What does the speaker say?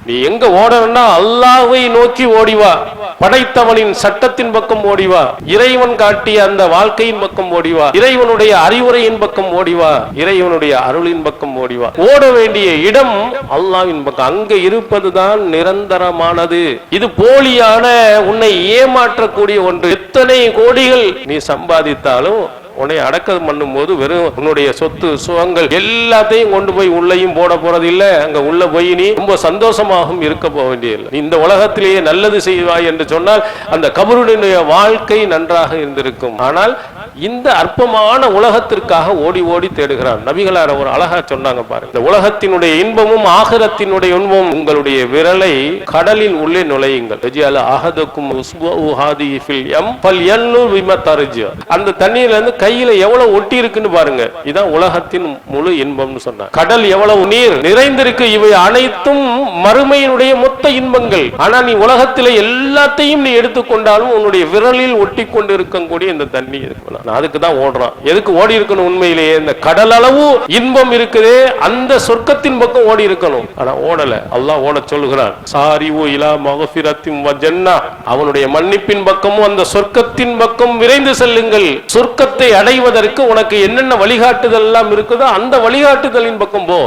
நீ எங்க ஓடணும்னா அல்லாஹ்வை நோக்கி ஓடிவா, படைத்தவனின் சட்டத்தின் பக்கம் ஓடிவா, இறைவன் காட்டிய அந்த வாழ்க்கையின் பக்கம் ஓடிவா, இறைவனுடைய அறிவுரையின் பக்கம் ஓடிவா, இறைவனுடைய அருளின் பக்கம் ஓடிவா. ஓட வேண்டிய இடம் அல்லாஹ்வின் பக்கம். அங்க இருப்பதுதான் நிரந்தரமானது. இது போலியான, உன்னை ஏமாற்றக்கூடிய ஒன்று. எத்தனை கோடிகள் நீ சம்பாதித்தாலும் உன்னை அடக்கம் பண்ணும் போது வெறும் உன்னுடைய சொத்து சுகங்கள் எல்லாத்தையும் கொண்டு போய் உள்ளேயும் போட போறது இல்ல. அங்க உள்ள போய் நீ ரொம்ப சந்தோஷமாகவும் இருக்க போக வேண்டியதில்லை. இந்த உலகத்திலேயே நல்லது செய்வாய் என்று சொன்னால் அந்த கபருடைய வாழ்க்கை நன்றாக இருந்திருக்கும். ஆனால் இந்த அற்பமான உலகத்திற்காக ஓடி ஓடி தேடுகிறான். நபிகளார் ஒரு அழகா சொன்னாங்க பாருங்க, இந்த உலகத்தினுடைய இன்பமும் ஆகிரத்தினுடைய இன்பமும் உங்களுடைய விரலை கடலின் உள்ளே நுழையுங்கள். அந்த தண்ணீர்ல இருந்து கையில எவ்வளவு ஒட்டி இருக்குன்னு பாருங்க. இதான் உலகத்தின் முழு இன்பம்னு சொன்னாங்க. கடல் எவ்வளவு நீர் நிறைந்திருக்கு, இவை அனைத்தும் மறுமையினுடைய மொத்த இன்பங்கள். ஆனா நீ உலகத்தில எல்லாத்தையும் நீ எடுத்துக்கொண்டாலும் உன்னுடைய விரலில் ஒட்டி கொண்டு இருக்கக்கூடிய இந்த தண்ணி இருக்கு. அதுக்கு தான் ஓடுறான். எதுக்கு ஓடி இருக்கணும்? உண்மையிலேயே இந்த கடல் அளவு இன்பம் இருக்குதே, அந்த சொர்க்கத்தின் பக்கம் ஓடி இருக்கணும். ஆனா ஓடல. அல்லாஹ் ஓட சொல்லுகிறான், சாரிவு இலா மக்ஃபிரத்தின் வ ஜன்னah, அவனுடைய மன்னிப்பின் பக்கமும் அந்த சொர்க்கத்தின் பக்கம் விரைந்து செல்லுங்கள். சொர்க்கத்தை அடைவதற்கு உனக்கு என்னென்ன வழிகாட்டுதல் எல்லாம் இருக்குதோ அந்த வழிகாட்டுதலின் பக்கம் போ.